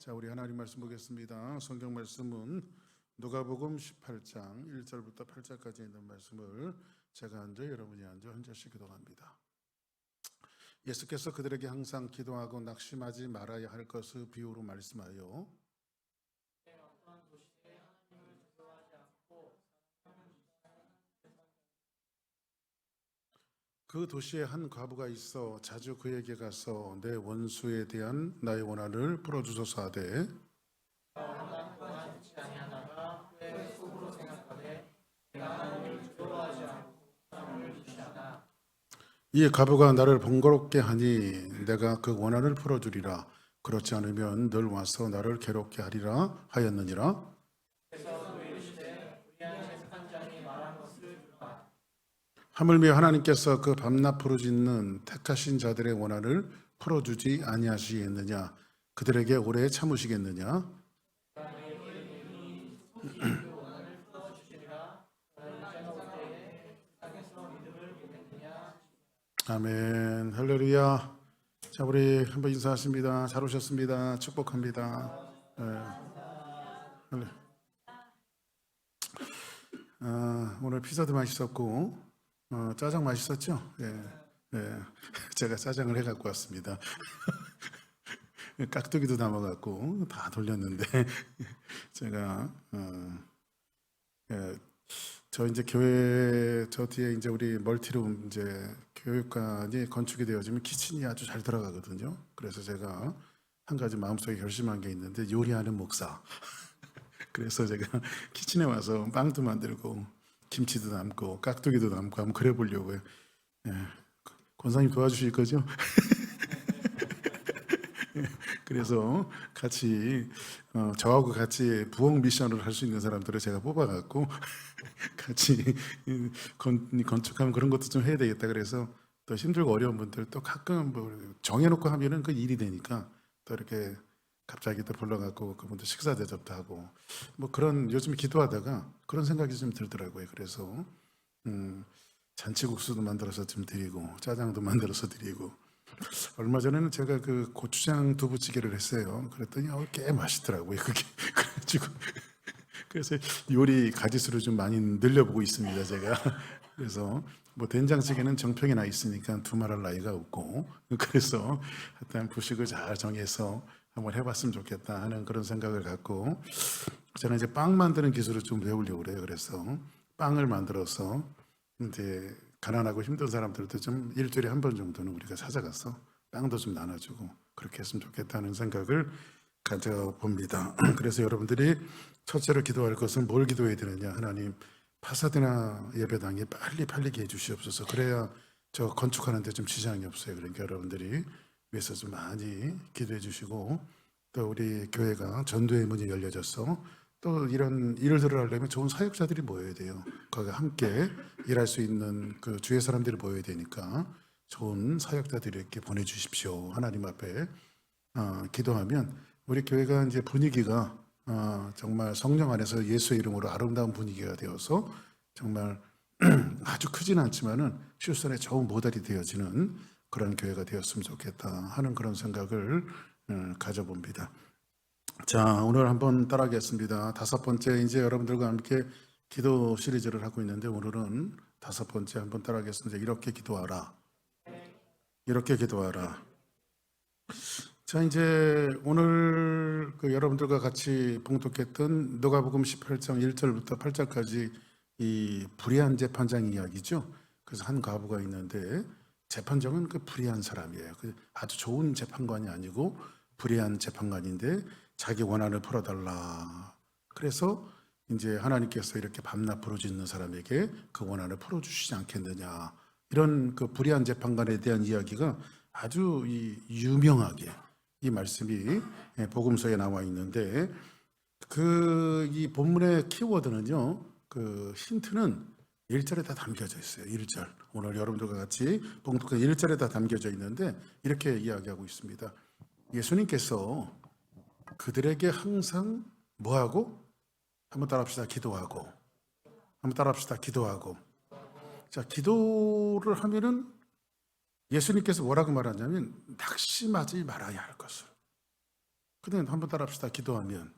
자, 우리 하나님 말씀 보겠습니다. 성경 말씀은 누가복음 18장 1절부터 8절까지 있는 말씀을 제가 앉아 여러분이 앉아 한 절씩 기도합니다. 예수께서 그들에게 항상 기도하고 낙심하지 말아야 할 것을 비유로 말씀하여 그 도시에 한 과부가 있어 자주 그에게 가서 내 원수에 대한 나의 원한을 풀어주소서 하되 이 과부가 나를 번거롭게 하니 내가 그 원한을 풀어주리라. 그렇지 않으면 늘 와서 나를 괴롭게 하리라 하였느니라. 하물며 하나님께서 그 밤낮 부르짖는 택하신 자들의 원한을 풀어주지 아니하시겠느냐? 그들에게 오래 참으시겠느냐? 아멘. 할렐루야. 자, 우리 한번 인사하십니다. 잘 오셨습니다. 축복합니다. 오늘 피자도 맛있었고 짜장 맛있었죠? 제가 짜장을 해갖고 왔습니다. 깍두기도 담아갖고 다 돌렸는데 제가 저 이제 교회 저 뒤에 이제 우리 멀티룸 이제 교육관이 건축이 되어지면 키친이 아주 잘 들어가거든요. 그래서 제가 한 가지 마음속에 결심한 게 있는데 요리하는 목사. 그래서 제가 키친에 와서 빵도 만들고 김치도 담고 깍두기도 담고 한번 그래 보려고요. 권사님 도와주실 거죠? 그래서 같이 저하고 같이 부엌 미션을 할 수 있는 사람들을 제가 뽑아갖고 같이 건축하면 그런 것도 좀 해야 되겠다. 그래서 또 힘들고 어려운 분들 또 가끔 뭐 정해놓고 하면은 그 일이 되니까 또 이렇게 갑자기 또 불러갖고 그분들 식사 대접도 하고 뭐 그런 요즘 기도하다가 그런 생각이 좀 들더라고요. 그래서 잔치국수도 만들어서 좀 드리고 짜장도 만들어서 드리고 얼마 전에는 제가 그 고추장 두부찌개를 했어요. 그랬더니 꽤 맛있더라고요. 그게 그래가지고 그래서 요리 가지수를 좀 많이 늘려보고 있습니다. 제가 그래서 뭐 된장찌개는 정평이 나 있으니까 두말할 나이가 없고 그래서 하여튼 부식을 잘 정해서 한번 해봤으면 좋겠다 하는 그런 생각을 갖고 저는 이제 빵 만드는 기술을 좀 배우려고 그래요. 그래서 빵을 만들어서 이제 가난하고 힘든 사람들도 좀 일주일에 한 번 정도는 우리가 찾아가서 빵도 좀 나눠주고 그렇게 했으면 좋겠다는 생각을 가져봅니다. 그래서 여러분들이 첫째로 기도할 것은 뭘 기도해야 되느냐? 하나님 파사디나 예배당이 빨리 팔리게 해주시옵소서. 그래야 저 건축하는데 좀 지장이 없어요. 그러니까 여러분들이 위해서 좀 많이 기도해 주시고 또 우리 교회가 전도의 문이 열려져서 또 이런 일들을 하려면 좋은 사역자들이 모여야 돼요. 거기 함께 일할 수 있는 그 주의 사람들이 모여야 되니까 좋은 사역자들을 이렇게 보내주십시오. 하나님 앞에 기도하면 우리 교회가 이제 분위기가 정말 성령 안에서 예수의 이름으로 아름다운 분위기가 되어서 정말 아주 크진 않지만은 휴스턴의 좋은 모델이 되어지는 그런 교회가 되었으면 좋겠다 하는 그런 생각을 가져봅니다. 자, 오늘 한번 따라하겠습니다. 다섯 번째 이제 여러분들과 함께 기도 시리즈를 하고 있는데 오늘은 다섯 번째 한번 따라하겠습니다. 이렇게 기도하라. 이렇게 기도하라. 자, 이제 오늘 그 여러분들과 같이 봉독했던 누가복음 18장 1절부터 8절까지 이 불의한 재판장 이야기죠. 그래서 한 과부가 있는데 재판장은 그 불의한 사람이에요. 아주 좋은 재판관이 아니고 불의한 재판관인데 자기 원한을 풀어달라. 그래서 이제 하나님께서 이렇게 밤낮 부르짖는 사람에게 그 원한을 풀어주시지 않겠느냐. 이런 그 불의한 재판관에 대한 이야기가 아주 유명하게 이 말씀이 복음서에 나와 있는데 이 본문의 키워드는요. 그 힌트는 1절에 다 담겨져 있어요. 1절. 오늘 여러분들과 같이 봉독한 1절에 다 담겨져 있는데 이렇게 이야기하고 있습니다. 예수님께서 그들에게 항상 뭐하고? 한번 따라합시다. 기도하고. 한번 따라합시다. 기도하고. 자, 기도를 하면은 예수님께서 뭐라고 말하냐면 낙심하지 말아야 할 것을. 근데 한번 따라합시다. 기도하면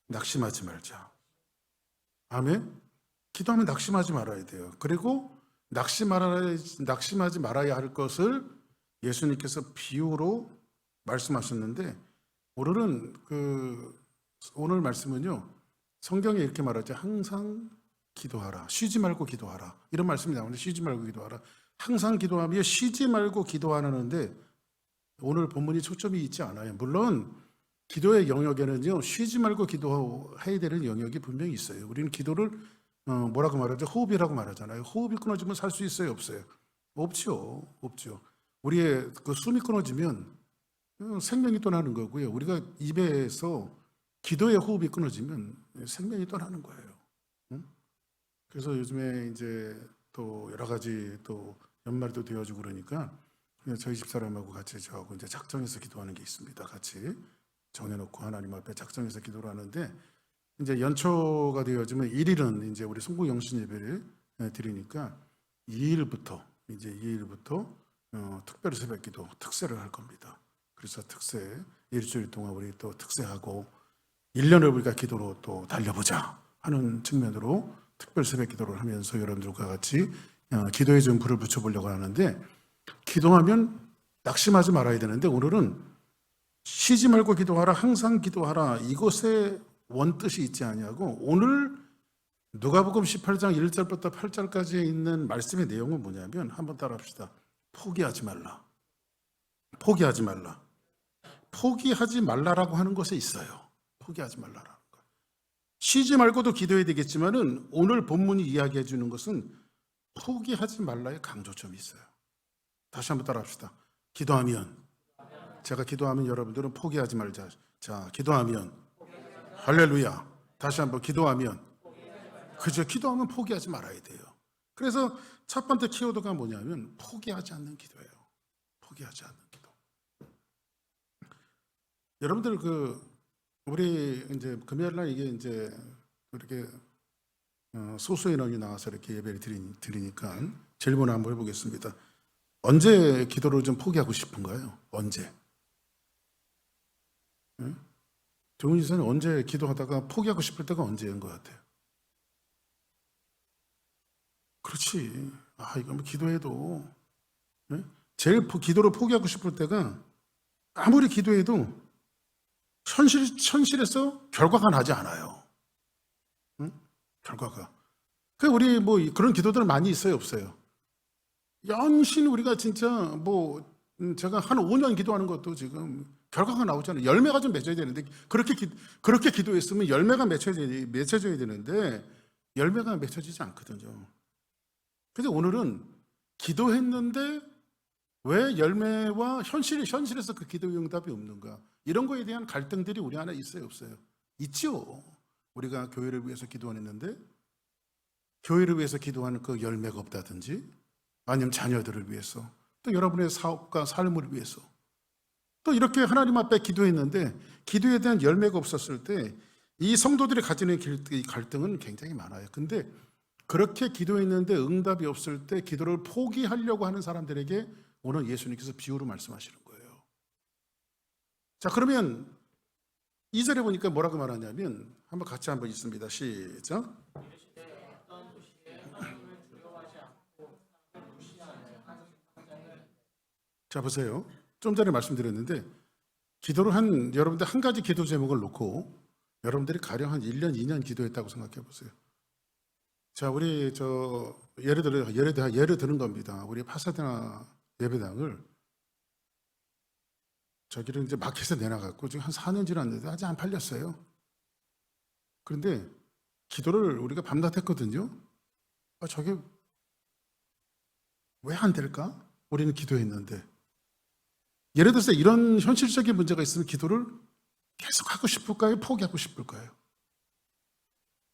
낙심하지 말자. 아멘. 기도하면 낙심하지 말아야 돼요. 그리고 낙심하지 말아야 할 것을 예수님께서 비유로 말씀하셨는데, 오늘 말씀은요, 성경에 이렇게 말하죠. 항상 기도하라. 쉬지 말고 기도하라. 이런 말씀이 나오는데, 쉬지 말고 기도하라. 항상 기도하며 쉬지 말고 기도하는데, 오늘 본문이 초점이 있지 않아요. 물론 기도의 영역에는요, 쉬지 말고 기도해야 되는 영역이 분명히 있어요. 우리는 기도를 뭐라고 말하죠? 호흡이라고 말하잖아요. 호흡이 끊어지면 살 수 있어요, 없어요? 없죠. 우리의 그 숨이 끊어지면 생명이 떠나는 거고요. 우리가 입에서 기도의 호흡이 끊어지면 생명이 떠나는 거예요. 응? 그래서 요즘에 이제 또 여러 가지 또 연말도 되어지고 그러니까 저희 집사람하고 같이 저하고 이제 작정해서 기도하는 게 있습니다. 같이 정해놓고 하나님 앞에 작정해서 기도를 하는데, 이제 연초가 되어지면 1일은 이제 우리 송구 영신 예배를 드리니까 2일부터 특별 새벽기도 특세를 할 겁니다. 그래서 특세 일주일 동안 우리 또 특세하고 1년을 우리가 기도로 또 달려보자 하는 측면으로 특별 새벽기도를 하면서 여러분들과 같이 기도에 좀 불을 붙여보려고 하는데, 기도하면 낙심하지 말아야 되는데, 오늘은 쉬지 말고 기도하라, 항상 기도하라, 이것에 원뜻이 있지 아니하고, 오늘 누가복음 18장 1절부터 8절까지에 있는 말씀의 내용은 뭐냐면, 한번 따라합시다. 포기하지 말라. 포기하지 말라. 포기하지 말라라고 하는 것에 있어요. 포기하지 말라라는 거. 쉬지 말고도 기도해야 되겠지만은, 오늘 본문이 이야기해 주는 것은 포기하지 말라의 강조점이 있어요. 다시 한번 따라합시다. 기도하면, 제가 기도하면 여러분들은 포기하지 말자. 자, 기도하면, 할렐루야. 다시 한번 기도하면, 그죠? 기도하면 포기하지 말아야 돼요. 그래서 첫 번째 키워드가 뭐냐면 포기하지 않는 기도예요. 포기하지 않는 기도. 여러분들 우리 이제 금요일 날 이게 이제 이렇게 소수 인원이 나와서 이렇게 예배를 드리니까 질문을 한번 해보겠습니다. 언제 기도를 좀 포기하고 싶은가요? 언제? 정훈 지사님 언제 기도하다가 포기하고 싶을 때가 언제인 것 같아요? 그렇지. 이거 뭐 기도해도 제일 기도를 포기하고 싶을 때가, 아무리 기도해도 현실에서 결과가 나지 않아요. 결과가. 우리 뭐 그런 기도들 많이 있어요, 없어요? 연신 우리가 진짜 제가 한 5년 기도하는 것도 지금 결과가 나오잖아요. 열매가 좀 맺어야 되는데, 그렇게 기도했으면 열매가 맺혀져야 되는데 열매가 맺혀지지 않거든요. 그래서 오늘은 기도했는데 왜 열매와 현실에서 그 기도의 응답이 없는가, 이런 거에 대한 갈등들이 우리 안에 있어요, 없어요? 있죠. 우리가 교회를 위해서 기도했는데 교회를 위해서 기도하는 그 열매가 없다든지, 아니면 자녀들을 위해서, 또 여러분의 사업과 삶을 위해서, 또 이렇게 하나님 앞에 기도했는데 기도에 대한 열매가 없었을 때 이 성도들이 가지는 이 갈등은 굉장히 많아요. 근데 그렇게 기도했는데 응답이 없을 때 기도를 포기하려고 하는 사람들에게 오늘 예수님께서 비유로 말씀하시는 거예요. 자, 그러면 2절에 보니까 뭐라고 말하냐면, 한번 같이 한번 읽습니다. 시작. 자, 보세요. 좀 전에 말씀드렸는데, 기도를 여러분들 한 가지 기도 제목을 놓고 여러분들이 가령 한 1년, 2년 기도했다고 생각해 보세요. 자, 우리 예를 드는 겁니다. 우리 파사데나 예배당을 저기를 이제 마켓에 내놔갖고 지금 한 4년 지났는데 아직 안 팔렸어요. 그런데 기도를 우리가 밤낮 했거든요. 저게 왜 안 될까? 우리는 기도했는데. 예를 들어서 이런 현실적인 문제가 있으면 기도를 계속 하고 싶을까요? 포기하고 싶을까요?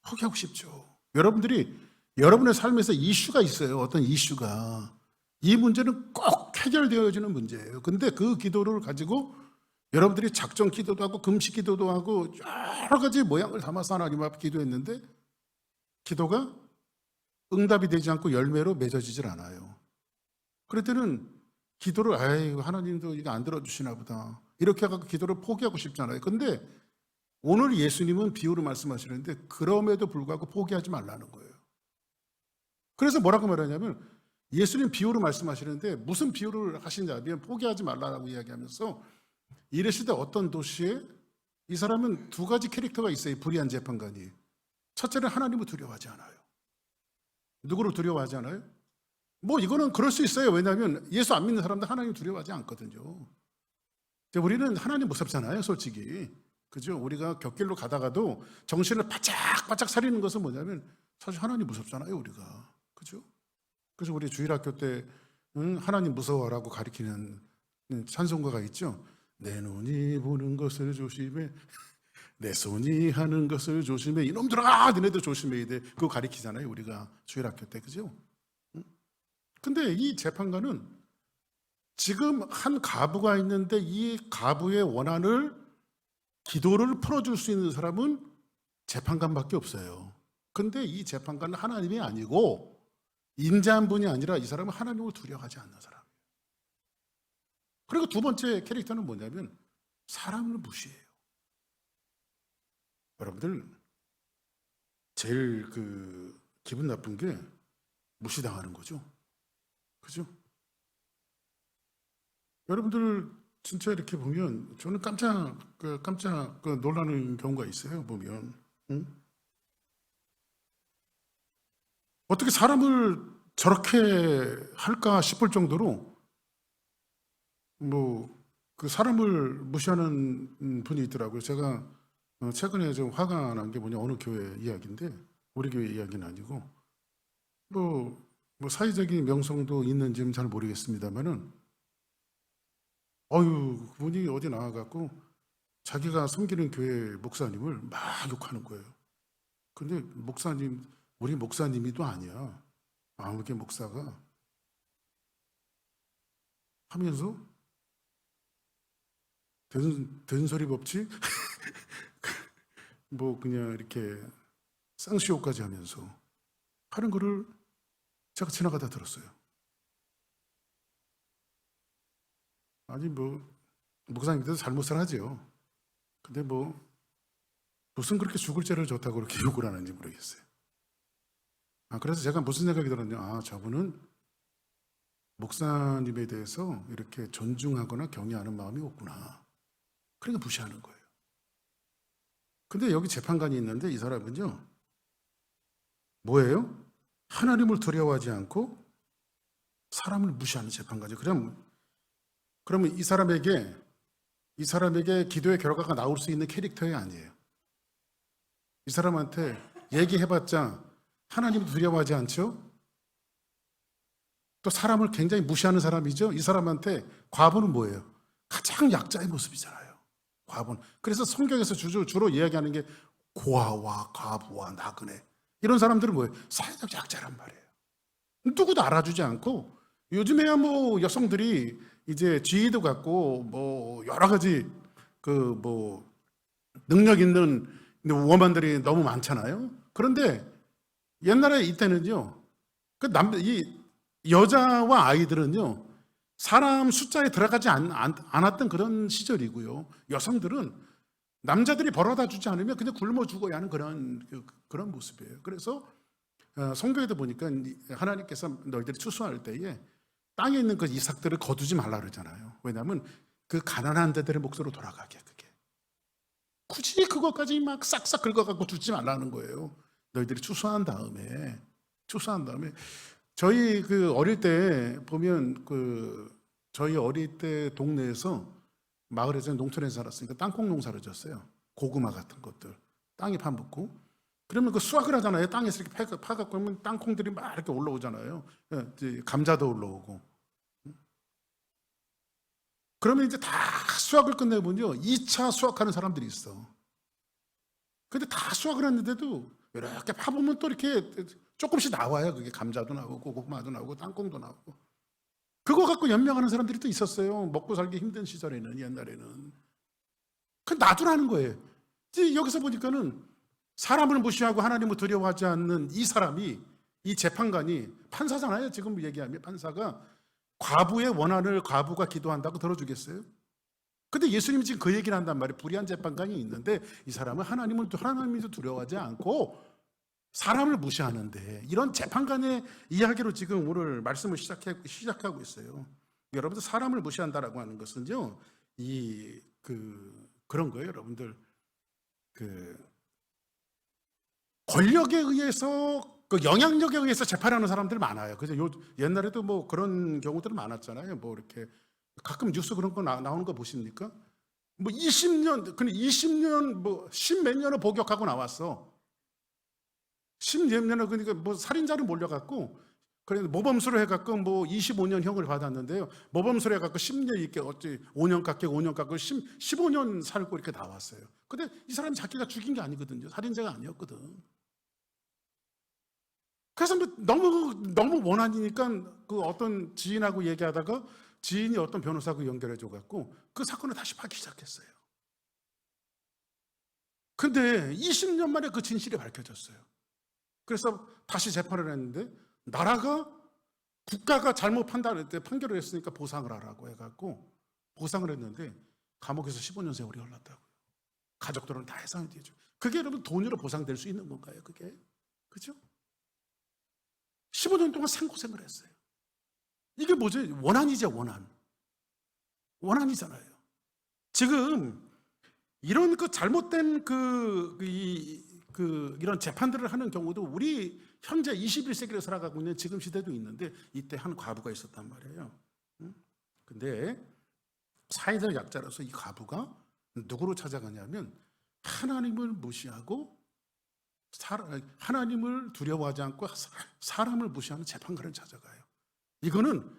포기하고 싶죠. 여러분의 삶에서 이슈가 있어요. 어떤 이슈가. 이 문제는 꼭 해결되어지는 문제예요. 근데 그 기도를 가지고 여러분들이 작정 기도도 하고 금식 기도도 하고 여러 가지 모양을 담아서 하나님 앞에 기도했는데 기도가 응답이 되지 않고 열매로 맺어지질 않아요. 그럴 때는 기도를 하나님도 이거 안 들어주시나 보다, 이렇게 해서 기도를 포기하고 싶잖아요. 근데 오늘 예수님은 비유로 말씀하시는데 그럼에도 불구하고 포기하지 말라는 거예요. 그래서 뭐라고 말하냐면 예수님 비유로 말씀하시는데 무슨 비유를 하시냐면 포기하지 말라고 이야기하면서 이르시되 어떤 도시에 이 사람은 두 가지 캐릭터가 있어요. 불의한 재판관이. 첫째는 하나님을 두려워하지 않아요. 누구를 두려워하지 않아요? 뭐 이거는 그럴 수 있어요. 왜냐하면 예수 안 믿는 사람들 하나님 두려워하지 않거든요. 우리는 하나님 무섭잖아요, 솔직히. 그죠? 우리가 곁길로 가다가도 정신을 바짝바짝 차리는 것은 뭐냐면 사실 하나님 무섭잖아요, 우리가. 그죠? 그래서 우리 주일학교 때 하나님 무서워라고 가리키는 찬송가가 있죠. 내 눈이 보는 것을 조심해, 내 손이 하는 것을 조심해. 이놈들아, 너네들 조심해야 돼. 그거 가리키잖아요, 우리가 주일학교 때. 그죠? 근데 이 재판관은 지금 한 가부가 있는데 이 가부의 원한을 기도를 풀어줄 수 있는 사람은 재판관밖에 없어요. 근데 이 재판관은 하나님이 아니고 인자한 분이 아니라 이 사람은 하나님을 두려워하지 않는 사람이에요. 그리고 두 번째 캐릭터는 뭐냐면 사람을 무시해요. 여러분들 제일 기분 나쁜 게 무시당하는 거죠. 그죠? 여러분들 진짜 이렇게 보면 저는 깜짝 놀라는 경우가 있어요. 보면 어떻게 사람을 저렇게 할까 싶을 정도로 그 사람을 무시하는 분이 있더라고요. 제가 최근에 좀 화가 난 게 뭐냐, 어느 교회 이야기인데 우리 교회 이야기는 아니고 뭐 사회적인 명성도 있는지는 잘 모르겠습니다만은 그분이 어디 나와갖고 자기가 섬기는 교회 목사님을 막 욕하는 거예요. 근데 목사님, 우리 목사님이도 아니야. 아무개 목사가 하면서 된 소리 법칙 뭐 그냥 이렇게 쌍시호까지 하면서 하는 거를 제가 지나가다 들었어요. 아니 목사님께서 잘못을 하죠. 근데 무슨 그렇게 죽을 죄를 졌다고 그렇게 욕을 하는지 모르겠어요. 그래서 제가 무슨 생각이 들었냐, 저분은 목사님에 대해서 이렇게 존중하거나 경외하는 마음이 없구나. 그러니까 무시하는 거예요. 근데 여기 재판관이 있는데 이 사람은요, 뭐예요? 하나님을 두려워하지 않고 사람을 무시하는 재판관이죠. 그러면 이 사람에게 기도의 결과가 나올 수 있는 캐릭터이 아니에요. 이 사람한테 얘기해봤자 하나님을 두려워하지 않죠? 또 사람을 굉장히 무시하는 사람이죠. 이 사람한테 과부는 뭐예요? 가장 약자의 모습이잖아요. 과부는. 그래서 성경에서 주로 이야기하는 게 고아와 과부와 나그네, 이런 사람들은 뭐예요? 사회적 약자란 말이에요. 누구도 알아주지 않고, 요즘에야 여성들이 이제 지위도 갖고 여러 가지 능력 있는 우먼들이 너무 많잖아요. 그런데 옛날에 이때는요, 이 여자와 아이들은요, 사람 숫자에 들어가지 않았던 그런 시절이고요. 여성들은 남자들이 벌어다 주지 않으면 그냥 굶어 죽어야 하는 그런 모습이에요. 그래서 성경에도 보니까 하나님께서 너희들이 추수할 때에 땅에 있는 그 이삭들을 거두지 말라 그러잖아요. 왜냐하면 그 가난한 데들의 몫으로 돌아가게, 그게. 굳이 그것까지 막 싹싹 긁어갖고 주지 말라는 거예요. 너희들이 추수한 다음에 저희 어릴 때 보면 저희 어릴 때 동네에서 마을에서 농촌에서 살았으니까 땅콩 농사를 졌어요. 고구마 같은 것들 땅에 파묻고, 그러면 수확을 하잖아요. 땅에서 이렇게 파갖고 하면 땅콩들이 막 이렇게 올라오잖아요. 감자도 올라오고. 그러면 이제 다 수확을 끝내보면요, 2차 수확하는 사람들이 있어. 근데 다 수확을 했는데도 이렇게 파보면 또 이렇게 조금씩 나와요. 그게 감자도 나오고 고구마도 나오고 땅콩도 나오고. 그거 갖고 연명하는 사람들이 또 있었어요. 먹고 살기 힘든 시절에는, 옛날에는. 놔두라는 거예요. 여기서 보니까는 사람을 무시하고 하나님을 두려워하지 않는 이 사람이, 이 재판관이, 판사잖아요. 지금 얘기하면 판사가 과부의 원한을 과부가 기도한다고 들어주겠어요? 근데 예수님이 지금 그 얘기를 한단 말이에요. 불의한 재판관이 있는데 이 사람은 하나님을 두려워하지 않고 사람을 무시하는데, 이런 재판관의 이야기로 지금 오늘 말씀을 시작하고 있어요. 여러분들, 사람을 무시한다라고 하는 것은요, 그런 거예요. 여러분들, 권력에 의해서, 영향력에 의해서 재판하는 사람들 많아요. 그죠? 옛날에도 뭐 그런 경우들 많았잖아요. 뭐 이렇게 가끔 뉴스 그런 거 나오는 거 보십니까? 뭐 20년, 뭐 10몇 년을 복역하고 나왔어. 10몇 년을, 그러니까 뭐 살인자를 몰려갖고, 그래서 모범수로 해갖고 뭐 25년 형을 받았는데요. 모범수로 해갖고 10년 있게, 5년 깎고 15년 살고 이렇게 나왔어요. 근데 이 사람이 자기가 죽인 게 아니거든요. 살인자가 아니었거든. 그래서 뭐 너무 원한이니까 그 어떤 지인하고 얘기하다가 지인이 어떤 변호사하고 연결해줘갖고 그 사건을 다시 파기 시작했어요. 근데 20년 만에 그 진실이 밝혀졌어요. 그래서 다시 재판을 했는데, 국가가 잘못 판결을 했으니까 보상을 하라고 해갖고 보상을 했는데 감옥에서 15년 세월이 흘렀다고요. 가족들은 다 해상이 되죠. 그게 여러분 돈으로 보상될 수 있는 건가요? 그게? 그죠? 15년 동안 생고생을 했어요. 이게 뭐죠? 원한이죠, 원한. 원한이잖아요. 지금 이런 잘못된 이런 재판들을 하는 경우도 우리 현재 21세기를 살아가고 있는 지금 시대도 있는데, 이때 한 과부가 있었단 말이에요. 근데 사회적 약자로서 이 과부가 누구로 찾아가냐면, 하나님을 무시하고 하나님을 두려워하지 않고 사람을 무시하는 재판관을 찾아가요. 이거는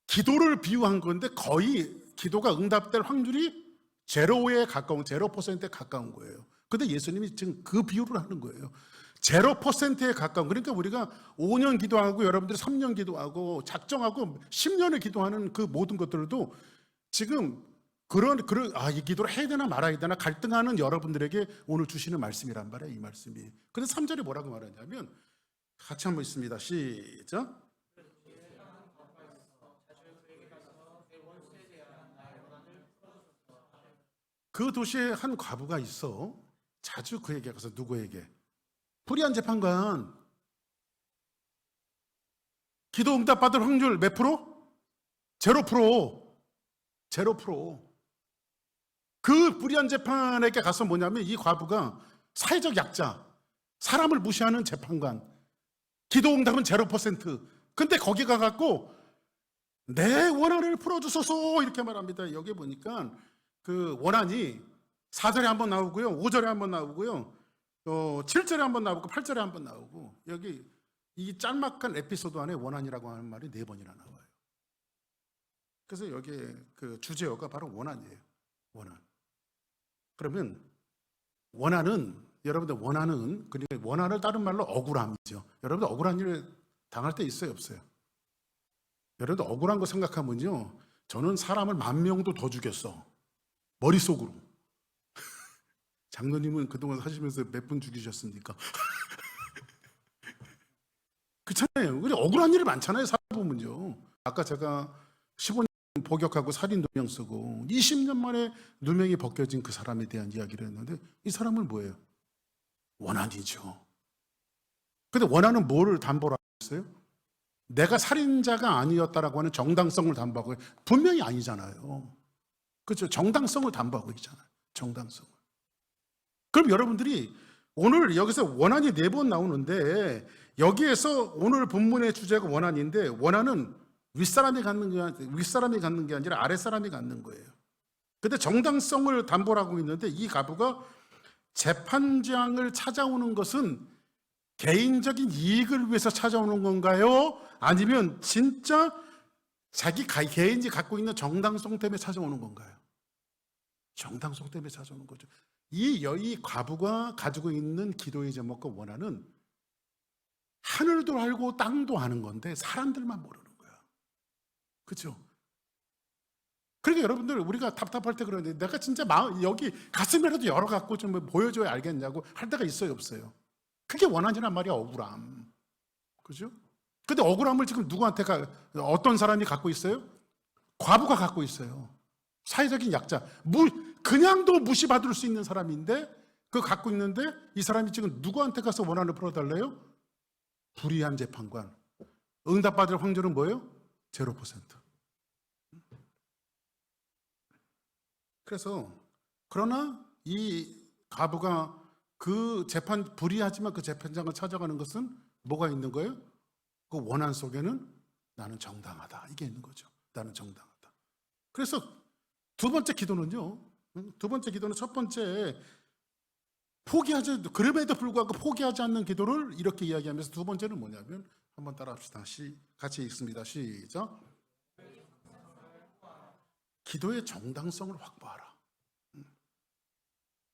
기도를 비유한 건데 거의 기도가 응답될 확률이 0%에 가까운 거예요. 근데 예수님이 지금 그 비유를 하는 거예요. 0%에 가까운, 그러니까 우리가 5년 기도하고 여러분들이 3년 기도하고 작정하고 10년을 기도하는 그 모든 것들도 지금 이 기도를 해야 되나 말아야 되나 갈등하는 여러분들에게 오늘 주시는 말씀이란 말이에요, 이 말씀이. 근데 3절에 뭐라고 말하냐면, 같이 한번 있습니다. 시작. 그 도시에 한 과부가 있어. 자주 그에게 가서, 누구에게? 불의한 재판관. 기도 응답 받을 확률 몇 프로? 0%. 그 불의한 재판에게 가서 뭐냐면, 이 과부가 사회적 약자, 사람을 무시하는 재판관, 기도 응답은 0%. 근데 거기 가갖고 내 원한을 풀어주소서 이렇게 말합니다. 여기 보니까 그 원한이 4절에 한번 나오고요, 5절에 한번 나오고요, 7절에 한번 나오고 8절에 한번 나오고, 여기 이 짤막한 에피소드 안에 원한이라고 하는 말이 4번이나 나와요. 그래서 여기 그 주제어가 바로 원한이에요. 원한. 그러면 원한은, 여러분들 원한은, 그러니까 원한을 다른 말로 억울함이죠. 여러분들 억울한 일 당할 때 있어요, 없어요? 여러분들 억울한 거 생각하면요, 저는 사람을 10,000명도 더 죽였어, 머릿속으로. 장로님은 그동안 사시면서 몇 분 죽이셨습니까? 그렇잖아요. 근데 억울한 일이 많잖아요, 살아보면요. 아까 제가 15년 복역하고 살인 누명 쓰고 20년 만에 누명이 벗겨진 그 사람에 대한 이야기를 했는데, 이 사람은 뭐예요? 원한이죠. 근데 원한은 뭐를 담보로 하고 있어요? 내가 살인자가 아니었다라고 하는 정당성을 담보하고, 분명히 아니잖아요. 그렇죠? 정당성을 담보하고 있잖아요. 정당성을. 그럼 여러분들이 오늘 여기서 원한이 4번 나오는데, 여기에서 오늘 본문의 주제가 원한인데, 원한은 윗사람이 갖는 게 아니라 아랫사람이 갖는 거예요. 근데 정당성을 담보로 하고 있는데, 이 과부가 재판장을 찾아오는 것은 개인적인 이익을 위해서 찾아오는 건가요? 아니면 진짜 자기 개인이 갖고 있는 정당성 때문에 찾아오는 건가요? 정당성 때문에 찾아오는 거죠. 이 과부가 가지고 있는 기도의 제목과 원한은 하늘도 알고 땅도 아는 건데 사람들만 모르는 거야. 그렇죠? 그러니까 여러분들, 우리가 답답할 때 그러는데, 내가 진짜 여기 가슴이라도 열어갖고 좀 보여줘야 알겠냐고 할 때가 있어요, 없어요? 그게 원한이란 말이야, 억울함. 그죠? 근데 억울함을 지금 누구한테 어떤 사람이 갖고 있어요? 과부가 갖고 있어요. 사회적인 약자, 그냥도 무시받을 수 있는 사람인데 그거 갖고 있는데 이 사람이 지금 누구한테 가서 원한을 풀어달래요? 불의한 재판관. 응답받을 확률은 뭐예요? 0%. 그래서 그러나 이 과부가 그 재판, 불의하지만 그 재판장을 찾아가는 것은 뭐가 있는 거예요? 그 원한 속에는 나는 정당하다, 이게 있는 거죠. 나는 정당하다. 그래서 두 번째 기도는요, 두 번째 기도는 첫 번째 포기하지, 그럼에도 불구하고 포기하지 않는 기도를 이렇게 이야기하면서 두 번째는 뭐냐면, 한번 따라합시다. 같이 읽습니다. 시작. 기도의 정당성을 확보하라.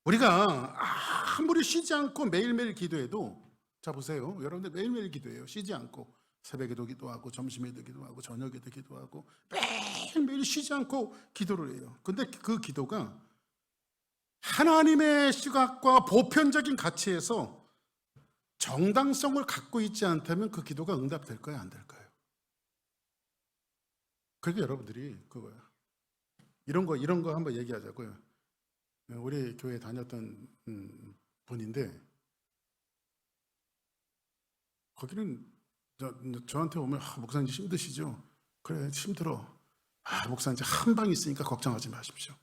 우리가 아무리 쉬지 않고 매일매일 기도해도, 자 보세요, 여러분들 매일매일 기도해요. 쉬지 않고 새벽에도 기도하고 점심에도 기도하고 저녁에도 기도하고 매일매일 쉬지 않고 기도를 해요. 근데 그 기도가 하나님의 시각과 보편적인 가치에서 정당성을 갖고 있지 않다면 그 기도가 응답될까요? 안 될까요? 그러니까 여러분들이 그거야. 이런 거 한번 얘기하자고요. 우리 교회 다녔던 분인데, 거기는 저한테 오면 목사님 힘드시죠? 그래, 힘들어. 목사님 한 방 있으니까 걱정하지 마십시오.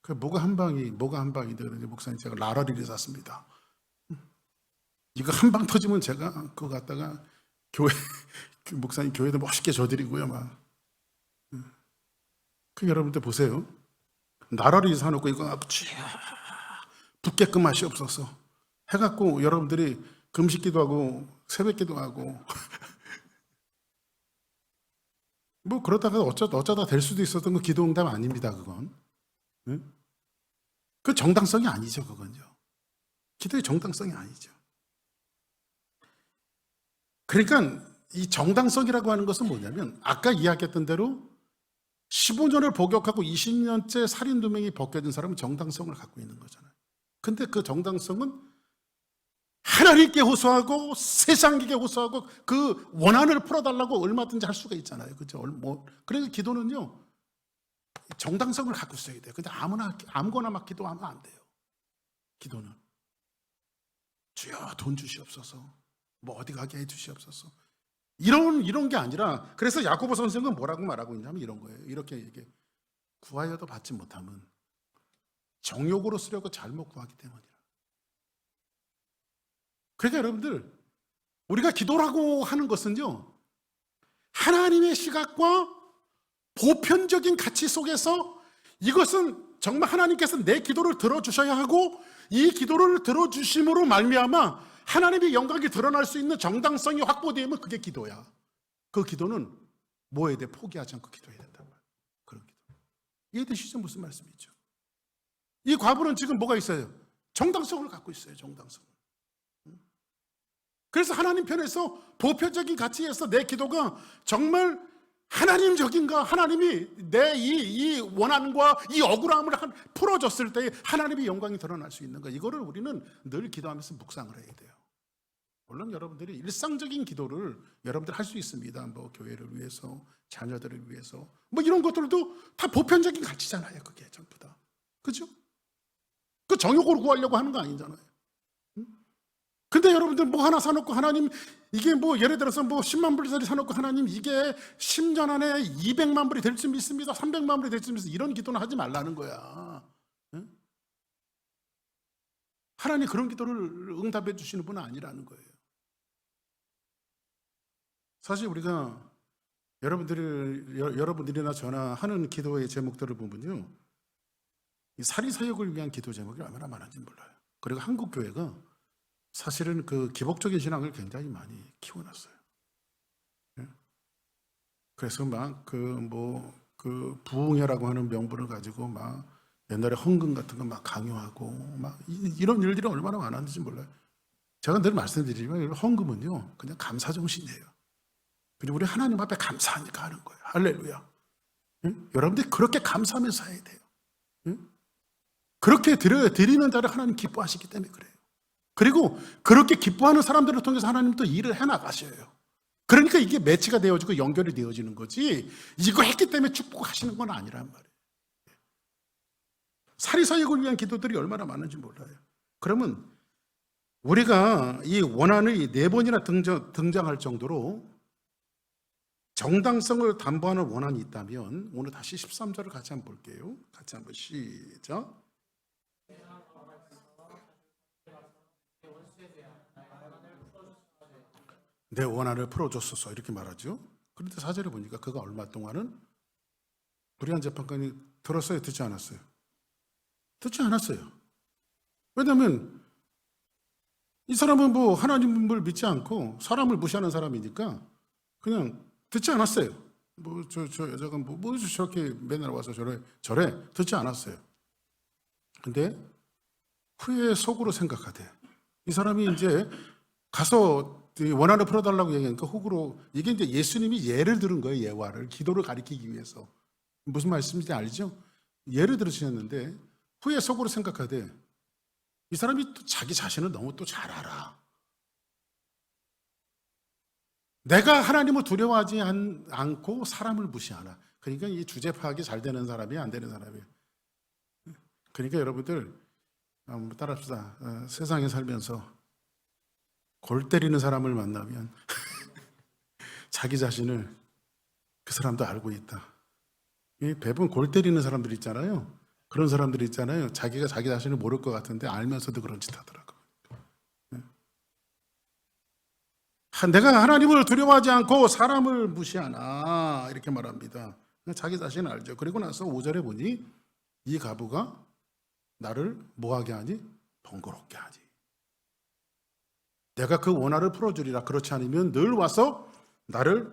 그 뭐가 한 방인데, 그런지 목사님 제가 라라리를 샀습니다. 이거 한 방 터지면 제가 그거 갖다가 교회 목사님 교회도 멋있게 줘드리고요, 막. 그 여러분들 보세요. 나라리 사놓고 이거 갖고 쫙 붓게끔 맛이 없어서 해갖고 여러분들이 금식기도 하고 새벽기도 하고 뭐 그러다가 어쩌다 될 수도 있었던 그 기도 응답 아닙니다. 그건 그 정당성이 아니죠. 그건요. 기도의 정당성이 아니죠. 그러니까 이 정당성이라고 하는 것은 뭐냐면, 아까 이야기했던 대로 15년을 복역하고 20년째 살인 2명이 벗겨진 사람은 정당성을 갖고 있는 거잖아요. 근데 그 정당성은 하나님께 호소하고 세상에게 호소하고 그 원한을 풀어달라고 얼마든지 할 수가 있잖아요. 그죠? 그래서 기도는요, 정당성을 갖고 있어야 돼요. 근데 아무거나 막 기도하면 안 돼요. 기도는 주여 돈 주시옵소서, 뭐 어디 가게 해 주시옵소서, 이런 게 아니라, 그래서 야고보 선생은 뭐라고 말하고 있냐면 이런 거예요. 이렇게 얘기해. 구하여도 받지 못함은 정욕으로 쓰려고 잘못 구하기 때문이라. 그러니까 여러분들, 우리가 기도라고 하는 것은요, 하나님의 시각과 보편적인 가치 속에서 이것은 정말 하나님께서 내 기도를 들어주셔야 하고, 이 기도를 들어주심으로 말미암아 하나님의 영광이 드러날 수 있는 정당성이 확보되면 그게 기도야. 그 기도는 뭐에 대해 포기하지 않고 기도해야 된단 말이야. 그런 기도. 이해되시죠? 무슨 말씀이죠? 이 과부는 지금 뭐가 있어요? 정당성을 갖고 있어요. 정당성을. 그래서 하나님 편에서 보편적인 가치에서 내 기도가 정말 하나님적인가, 하나님이 내 이 원한과 이 억울함을 풀어줬을 때 하나님의 영광이 드러날 수 있는가, 이거를 우리는 늘 기도하면서 묵상을 해야 돼요. 물론 여러분들이 일상적인 기도를 여러분들 할 수 있습니다. 뭐 교회를 위해서, 자녀들을 위해서, 뭐 이런 것들도 다 보편적인 가치잖아요. 그게 전부 다. 그죠? 그 정욕으로 구하려고 하는 거 아니잖아요. 근데 여러분들 뭐 하나 사놓고 하나님, 이게 뭐 예를 들어서 뭐 10만 불짜리 사놓고 하나님 이게 10년 안에 200만 불이 될 줄 믿습니다, 300만 불이 될 줄 믿습니다, 이런 기도는 하지 말라는 거야. 하나님 그런 기도를 응답해 주시는 분은 아니라는 거예요. 사실 우리가 여러분들이나 저나 하는 기도의 제목들을 보면요, 이 사리사욕을 위한 기도 제목이 얼마나 많은지 몰라요. 그리고 한국 교회가 사실은 그 기복적인 신앙을 굉장히 많이 키워놨어요. 그래서 막 그 부흥회라고 하는 명분을 가지고 막 옛날에 헌금 같은 거 막 강요하고 막 이런 일들이 얼마나 많았는지 몰라요. 제가 늘 말씀드리지만 헌금은요 그냥 감사 정신이에요. 그리고 우리 하나님 앞에 감사하니까 하는 거예요. 할렐루야. 여러분들이 그렇게 감사하면서 해야 돼요. 그렇게 드리는 자를 하나님 기뻐하시기 때문에 그래요. 그리고 그렇게 기뻐하는 사람들을 통해서 하나님 또 일을 해나가셔요. 그러니까 이게 매치가 되어지고 연결이 되어지는 거지, 이거 했기 때문에 축복하시는 건 아니란 말이에요. 사리사욕을 위한 기도들이 얼마나 많은지 몰라요. 그러면 우리가 이 원한이 4번이나 등장할 정도로 정당성을 담보하는 원한이 있다면, 오늘 다시 13절을 같이 한번 볼게요. 같이 한번 시작. 내 원한을 풀어줬소서, 이렇게 말하죠. 그런데 4절에 보니까 그가 얼마 동안은 불의한 재판관이 들었어요? 듣지 않았어요? 듣지 않았어요. 왜냐하면 이 사람은 뭐 하나님을 믿지 않고 사람을 무시하는 사람이니까 그냥 듣지 않았어요. 뭐 저 여자가 뭐 저렇게 맨날 와서 저래 듣지 않았어요. 근데 후에 속으로 생각하되, 이 사람이 이제 가서 원한을 풀어달라고 얘기하니까 속으로, 이게 이제 예수님이 예를 들은 거예요. 예화를, 기도를 가리키기 위해서. 무슨 말씀인지 알죠? 예를 들으셨는데 후에 속으로 생각하되, 이 사람이 또 자기 자신을 너무 또 잘 알아. 내가 하나님을 두려워하지 않고 사람을 무시하나. 그러니까 이 주제 파악이 잘 되는 사람이 안 되는 사람이에요. 그러니까 여러분들 따라합시다. 세상에 살면서 골 때리는 사람을 만나면 자기 자신을 그 사람도 알고 있다. 대부분 골 때리는 사람들 있잖아요. 그런 사람들이 있잖아요. 자기가 자기 자신을 모를 것 같은데 알면서도 그런 짓 하더라고요. 내가 하나님을 두려워하지 않고 사람을 무시하나, 이렇게 말합니다. 자기 자신을 알죠. 그리고 나서 5절에 보니 이 가부가 나를 뭐하게 하니? 번거롭게 하지. 내가 그 원한을 풀어주리라. 그렇지 않으면 늘 와서 나를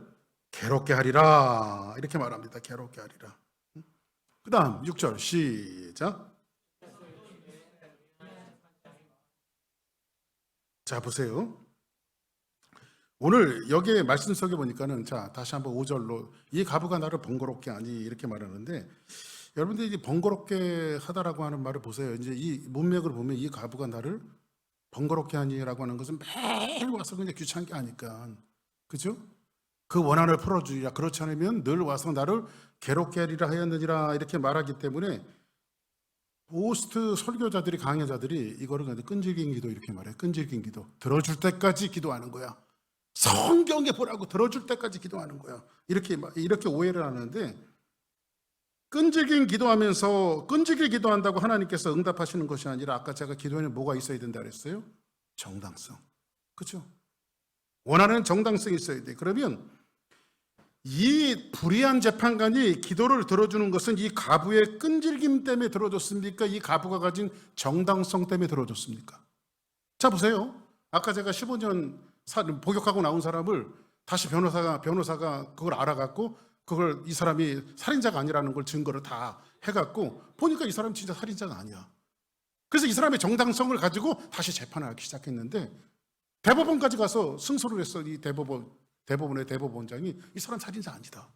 괴롭게 하리라. 이렇게 말합니다. 괴롭게 하리라. 그 다음 6절 시작. 자, 보세요. 오늘 여기에 말씀 속에 보니까는, 자, 다시 한번 5절로 이 가부가 나를 번거롭게 하니, 이렇게 말하는데, 여러분들이 이 번거롭게 하다라고 하는 말을 보세요. 이제 이 문맥을 보면 이 가부가 나를 번거롭게 하니라고 하는 것은 매일 와서 그냥 귀찮게 하니까, 그죠? 그 원한을 풀어주리라. 그렇지 않으면 늘 와서 나를 괴롭게 하리라 하였느니라, 이렇게 말하기 때문에 포스트 설교자들이, 강의자들이 이거를 끈질긴 기도, 이렇게 말해요. 끈질긴 기도. 들어줄 때까지 기도하는 거야. 성경에 보라고 들어줄 때까지 기도하는 거야. 이렇게 오해를 하는데, 끈질긴 기도하면서 끈질게 기도한다고 하나님께서 응답하시는 것이 아니라, 아까 제가 기도에는 뭐가 있어야 된다 그랬어요? 정당성. 그렇죠? 원하는 정당성이 있어야 돼. 그러면 이 불의한 재판관이 기도를 들어주는 것은 이 가부의 끈질김 때문에 들어줬습니까? 이 가부가 가진 정당성 때문에 들어줬습니까? 자, 보세요. 아까 제가 15년 복역하고 나온 사람을 다시 변호사가 그걸 알아갖고, 그걸 이 사람이 살인자가 아니라는 걸 증거를 다 해갖고 보니까 이 사람이 진짜 살인자가 아니야. 그래서 이 사람의 정당성을 가지고 다시 재판을 하기 시작했는데, 대법원까지 가서 승소를 했어. 이 대법원의 대법원장이 이 사람 살인자 아니다.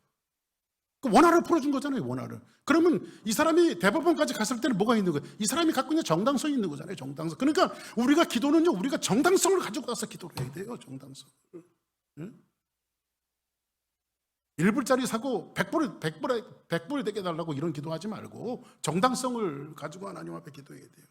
그 원한을 풀어준 거잖아요. 원한을. 그러면 이 사람이 대법원까지 갔을 때는 뭐가 있는 거예요? 이 사람이 갖고 있는 정당성이 있는 거잖아요. 정당성. 그러니까 우리가 기도는요, 우리가 정당성을 가지고 가서 기도를 해야 돼요. 정당성을. 응? 1불짜리 사고 100불 되게 달라고 이런 기도하지 말고 정당성을 가지고 하나님 앞에 기도해야 돼요.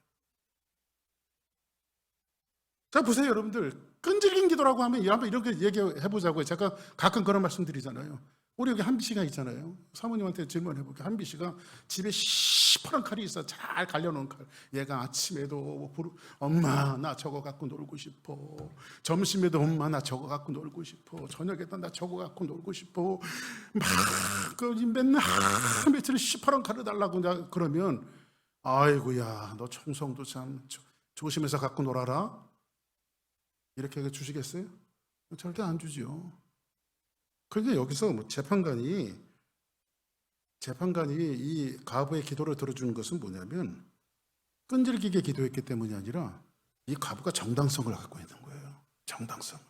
자, 보세요, 여러분들. 끈질긴 기도라고 하면 한번 이렇게 얘기해 보자고요. 제가 가끔 그런 말씀 드리잖아요. 우리 여기 한비 씨가 있잖아요. 사모님한테 질문해 볼게요. 한비 씨가 집에 시퍼런 칼이 있어. 잘 갈려놓은 칼. 얘가 아침에도 엄마 나 저거 갖고 놀고 싶어. 점심에도 엄마 나 저거 갖고 놀고 싶어. 저녁에도 나 저거 갖고 놀고 싶어. 맨날 며칠 시퍼런 칼을 달라고. 그러면 아이고야, 너 청성도 참 조심해서 갖고 놀아라. 이렇게 주시겠어요? 절대 안 주지요. 그러니까 여기서 뭐 재판관이 이 가부의 기도를 들어주는 것은 뭐냐면, 끈질기게 기도했기 때문이 아니라 이 가부가 정당성을 갖고 있는 거예요. 정당성을.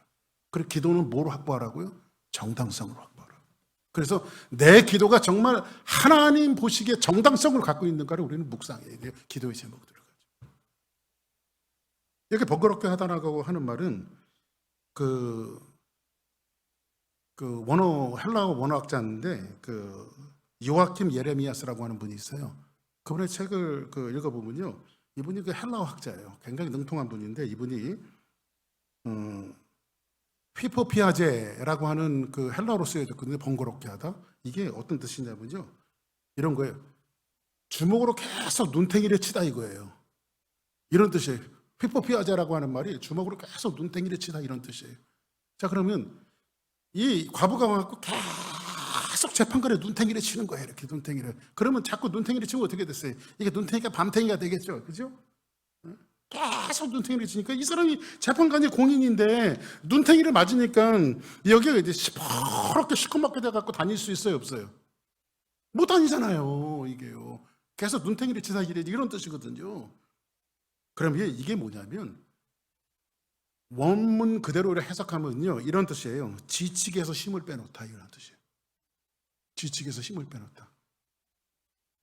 그리고 기도는 뭐로 확보하라고요? 정당성으로 확보하라고. 그래서 내 기도가 정말 하나님 보시기에 정당성을 갖고 있는가를 우리는 묵상해야 돼요. 기도의 제목들을 가지고. 이렇게 번거롭게 하다라고 하는 말은, 그 헬라어 원어학자인데 그 요아킴 예레미야스라고 하는 분이 있어요. 그분의 책을 읽어보면요, 이분이 그 헬라어 학자예요. 굉장히 능통한 분인데 이분이 휘포피아제라고 하는 그 헬라어로 쓰여졌거든요. 번거롭게 하다. 이게 어떤 뜻이냐면요, 이런 거예요. 주먹으로 계속 눈탱이를 치다 이거예요. 이런 뜻이에요. 휘포피아제라고 하는 말이 주먹으로 계속 눈탱이를 치다 이런 뜻이에요. 자, 그러면 이 과부가 와갖고 계속 재판관에 눈탱이를 치는 거예요. 이렇게 눈탱이를. 그러면 자꾸 눈탱이를 치면 어떻게 됐어요? 이게 눈탱이가 밤탱이가 되겠죠. 그죠? 계속 눈탱이를 치니까 이 사람이 재판관이 공인인데 눈탱이를 맞으니까 여기가 이제 시퍼렇게 시커멓게 돼갖고 다닐 수 있어요, 없어요? 못 다니잖아요, 이게요. 계속 눈탱이를 치다 이런 뜻이거든요. 그럼 이게 뭐냐면 원문 그대로 해석하면요, 이런 뜻이에요. 지치게에서 힘을 빼놓다, 이런 뜻이에요. 지치게에서 힘을 빼놓다.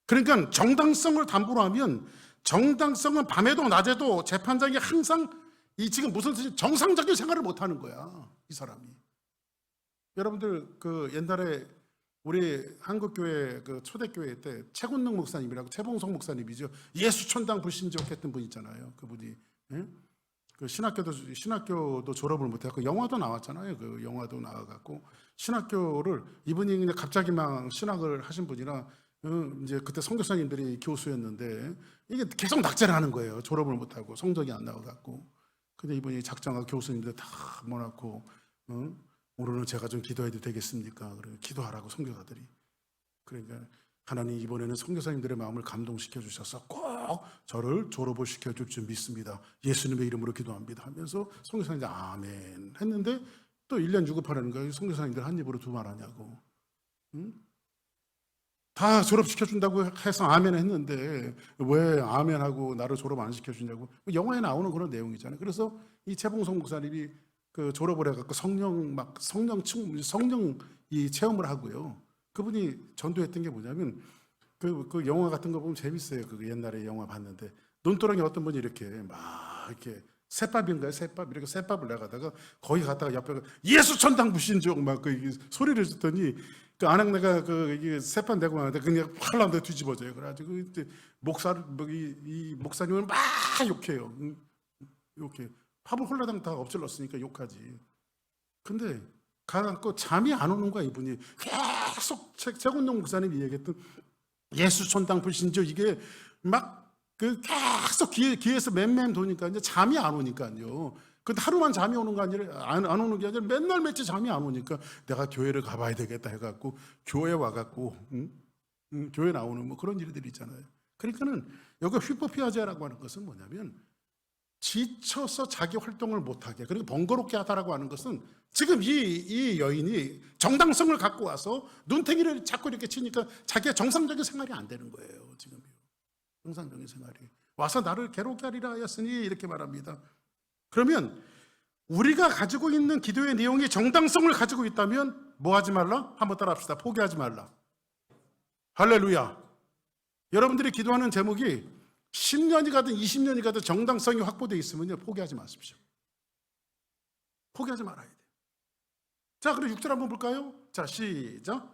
그러니까 정당성을 담보로 하면, 정당성은 밤에도 낮에도 재판장이 항상 지금 무슨 뜻이 정상적인 생활을 못 하는 거야, 이 사람이. 여러분들 그 옛날에 우리 한국교회 그 초대교회 때 최곤능 목사님이라고, 최봉성 목사님이죠. 예수천당 불신지옥했던 분 있잖아요. 그분이. 예? 그 신학교도 졸업을 못해갖고 영화도 나왔잖아요. 그 영화도 나와갖고 신학교를, 이분이 그냥 갑자기 막 신학을 하신 분이라 이제 그때 선교사님들이 교수였는데 이게 계속 낙제를 하는 거예요. 졸업을 못하고 성적이 안 나와갖고. 근데 이분이 작정하고 교수님들 다 모아놓고 오늘은 제가 좀 기도해도 되겠습니까? 그래 기도하라고 선교사들이. 그러니까 하나님 이번에는 선교사님들의 마음을 감동시켜 주셔서 꼭 저를 졸업을 시켜줄 줄 믿습니다. 예수님의 이름으로 기도합니다 하면서 선교사님들 아멘 했는데 또 1년 유급하라는 거예요. 선교사님들 한 입으로 두 말 하냐고. 다 졸업시켜준다고 해서 아멘 했는데 왜 아멘하고 나를 졸업 안 시켜주냐고. 영화에 나오는 그런 내용이잖아요. 그래서 이 최봉성 목사님이 그 졸업을 해갖고 성령 이 체험을 하고요. 그분이 전도했던 게 뭐냐면 그 영화 같은 거 보면 재밌어요. 그 옛날에 영화 봤는데 논두렁에 어떤 분이 이렇게 막 이렇게 셋밥인가요? 셋밥 이렇게 셋밥을 내가다가 거기 갔다가 옆에 예수 천당 부신족 막 그 소리를 듣더니 그 아낙네가 그 셋밥 내고 나는데 그냥 팔랑도 뒤집어져요. 그래가지고 이 목사님을 막 욕해요. 욕해. 밥을 홀라당 다 엎질렀으니까 욕하지. 근데 가갖고 잠이 안 오는 거야, 이분이. 계속 최곤동 목사님이 얘기했던 예수 천당 불신족 이게 막 그 계속 귀에서 맴맴 도니까 이제 잠이 안 오니까요. 근데 하루만 잠이 오는 거 아니라 안 오는 게 아니라 맨날 며칠 잠이 안 오니까 내가 교회를 가봐야 되겠다 해갖고 교회 와갖고 교회 나오는 뭐 그런 일들이 있잖아요. 그러니까는 여기 휘포피아제라고 하는 것은 뭐냐면 지쳐서 자기 활동을 못하게, 그리고 번거롭게 하다라고 하는 것은 지금 이 여인이 정당성을 갖고 와서 눈탱이를 자꾸 이렇게 치니까 자기가 정상적인 생활이 안 되는 거예요. 지금 정상적인 생활이 와서 나를 괴롭게 하리라 하였으니 이렇게 말합니다. 그러면 우리가 가지고 있는 기도의 내용이 정당성을 가지고 있다면 뭐 하지 말라? 한번 따라합시다. 포기하지 말라. 할렐루야. 여러분들이 기도하는 제목이 10년이 가든 20년이 가든 정당성이 확보되어 있으면요, 포기하지 마십시오. 포기하지 말아야 돼요. 자, 그럼 6절 한번 볼까요? 자, 시작.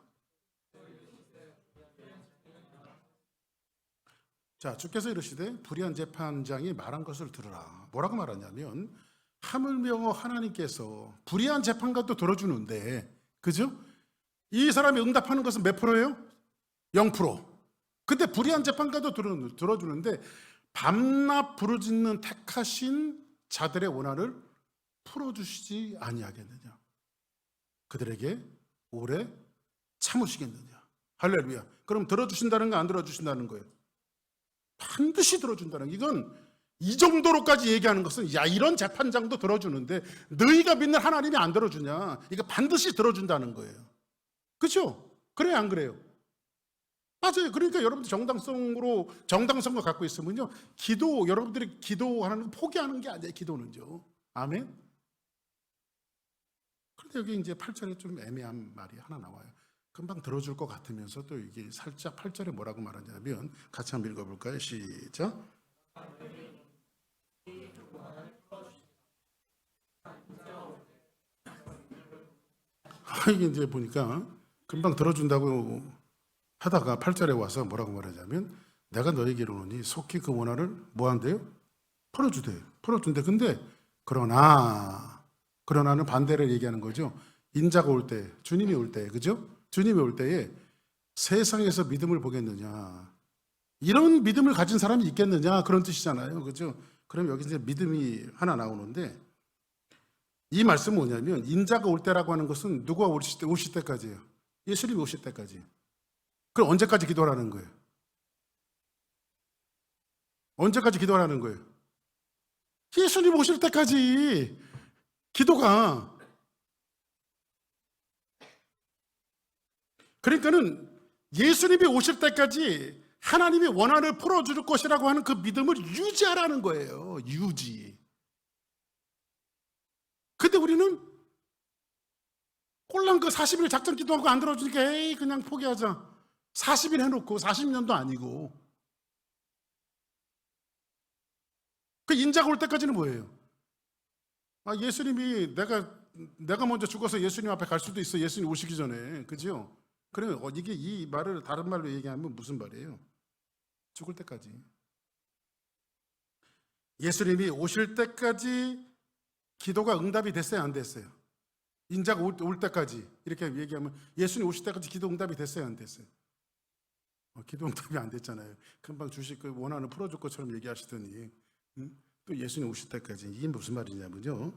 자, 주께서 이르시되 불의한 재판장이 말한 것을 들으라. 뭐라고 말하냐면 하물며 하나님께서 불의한 재판관도 들어주는데, 그죠? 이 사람이 응답하는 것은 몇 프로예요? 0%. 근데 불의한 재판관도 들어주는데 밤낮 부르짖는 택하신 자들의 원한을 풀어주시지 아니하겠느냐? 그들에게 오래 참으시겠느냐? 할렐루야. 그럼 들어주신다는 거 안 들어주신다는 거예요? 반드시 들어준다는 거. 이건 이 정도로까지 얘기하는 것은 야, 이런 재판장도 들어주는데 너희가 믿는 하나님이 안 들어주냐? 이거 반드시 들어준다는 거예요. 그렇죠? 그래요, 안 그래요? 맞아요. 그러니까 여러분들 정당성을 갖고 있으면요, 여러분들이 기도하는 거 포기하는 게 아니에요. 기도는요. 아멘. 그런데 여기 이제 8절에 좀 애매한 말이 하나 나와요. 금방 들어줄 것 같으면서 또 이게 살짝 8절에 뭐라고 말하냐면 같이 한번 읽어볼까요? 시작. 이게 이제 보니까 금방 들어준다고 하다가 8절에 와서 뭐라고 말하냐면 내가 너에게 이르노니 속히 그 원한을 뭐 한대요? 풀어준대. 근데 그러나는 반대를 얘기하는 거죠. 인자가 올 때, 주님이 올 때, 그죠? 주님이 올 때에 세상에서 믿음을 보겠느냐, 이런 믿음을 가진 사람이 있겠느냐, 그런 뜻이잖아요, 그죠? 그럼 여기 이제 믿음이 하나 나오는데, 이 말씀은 뭐냐면 인자가 올 때라고 하는 것은 누가 오실 때까지예요? 예수님이 오실 때까지. 그럼 언제까지 기도하라는 거예요? 언제까지 기도하라는 거예요? 예수님 오실 때까지 기도가. 그러니까는 예수님이 오실 때까지 하나님이 원한을 풀어줄 것이라고 하는 그 믿음을 유지하라는 거예요. 유지. 근데 우리는 꼴랑 그 40일 작전 기도하고 안 들어주니까 에이 그냥 포기하자. 40일 해놓고 40년도 아니고. 그 인자가 올 때까지는 뭐예요? 예수님이 내가 먼저 죽어서 예수님 앞에 갈 수도 있어. 예수님 오시기 전에. 그죠? 그러면 이게 이 말을 다른 말로 얘기하면 무슨 말이에요? 죽을 때까지. 예수님이 오실 때까지 기도가 응답이 됐어요, 안 됐어요? 인자가 올 때까지 이렇게 얘기하면 예수님 오실 때까지 기도 응답이 됐어요, 안 됐어요? 기도 응답이 안 됐잖아요. 금방 주실 그 원한을 풀어줄 것처럼 얘기하시더니 또 예수님 오실 때까지. 이게 무슨 말이냐면요.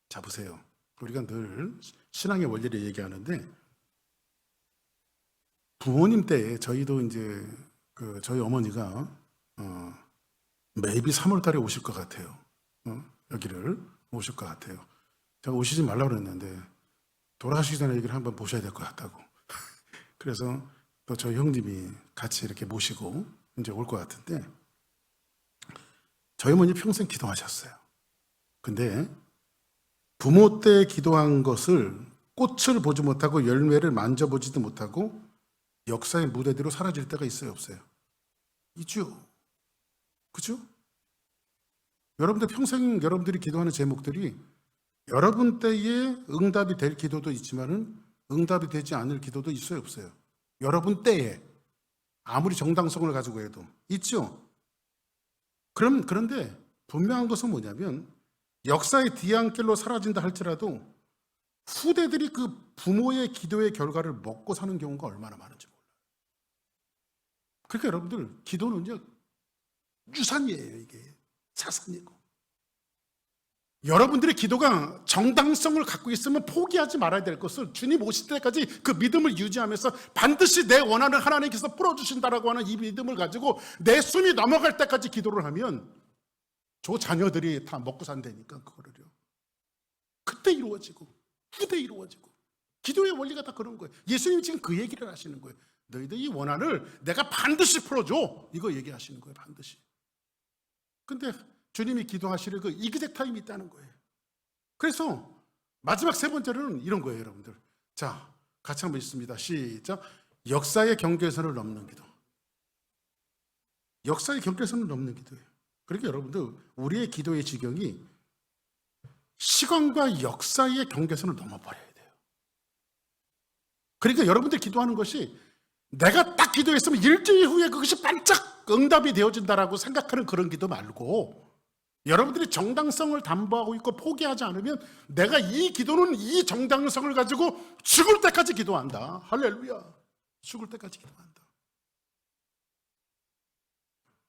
자 보세요. 우리가 늘 신앙의 원리를 얘기하는데 부모님 때에 저희도 이제 저희 어머니가 매비 3월 달에 오실 것 같아요. 여기를 오실 것 같아요. 제가 오시지 말라고 그랬는데 돌아가시기 전에 여기를 한번 보셔야 될 것 같다고. 그래서 또 저희 형님이 같이 이렇게 모시고 이제 올 것 같은데 저희 어머니 평생 기도하셨어요. 근데 부모 때 기도한 것을 꽃을 보지 못하고 열매를 만져보지도 못하고 역사의 무대대로 사라질 때가 있어요, 없어요? 있죠. 그죠? 여러분들 평생 여러분들이 기도하는 제목들이 여러분 때에 응답이 될 기도도 있지만은 응답이 되지 않을 기도도 있어요, 없어요? 여러분 때에 아무리 정당성을 가지고 해도 있죠. 그런데 분명한 것은 뭐냐면 역사의 뒤안길로 사라진다 할지라도 후대들이 그 부모의 기도의 결과를 먹고 사는 경우가 얼마나 많은지 몰라요. 그러니까 여러분들 기도는요 유산이에요. 이게 자산이고. 여러분들의 기도가 정당성을 갖고 있으면 포기하지 말아야 될 것을 주님 오실 때까지 그 믿음을 유지하면서 반드시 내 원한을 하나님께서 풀어주신다라고 하는 이 믿음을 가지고 내 숨이 넘어갈 때까지 기도를 하면 저 자녀들이 다 먹고 산다니까. 그거를요 그때 이루어지고 후대 이루어지고. 기도의 원리가 다 그런 거예요. 예수님이 지금 그 얘기를 하시는 거예요. 너희들 이 원한을 내가 반드시 풀어줘, 이거 얘기하시는 거예요. 반드시. 근데 주님이 기도하시는 그 이그젝 타임이 있다는 거예요. 그래서 마지막 세 번째로는 이런 거예요, 여러분들. 자, 같이 한번 읽습니다. 시작. 역사의 경계선을 넘는 기도. 역사의 경계선을 넘는 기도예요. 그러니까 여러분들 우리의 기도의 지경이 시간과 역사의 경계선을 넘어버려야 돼요. 그러니까 여러분들 기도하는 것이 내가 딱 기도했으면 일주일 후에 그것이 반짝 응답이 되어진다라고 생각하는 그런 기도 말고 여러분들이 정당성을 담보하고 있고 포기하지 않으면 내가 이 기도는 이 정당성을 가지고 죽을 때까지 기도한다. 할렐루야. 죽을 때까지 기도한다.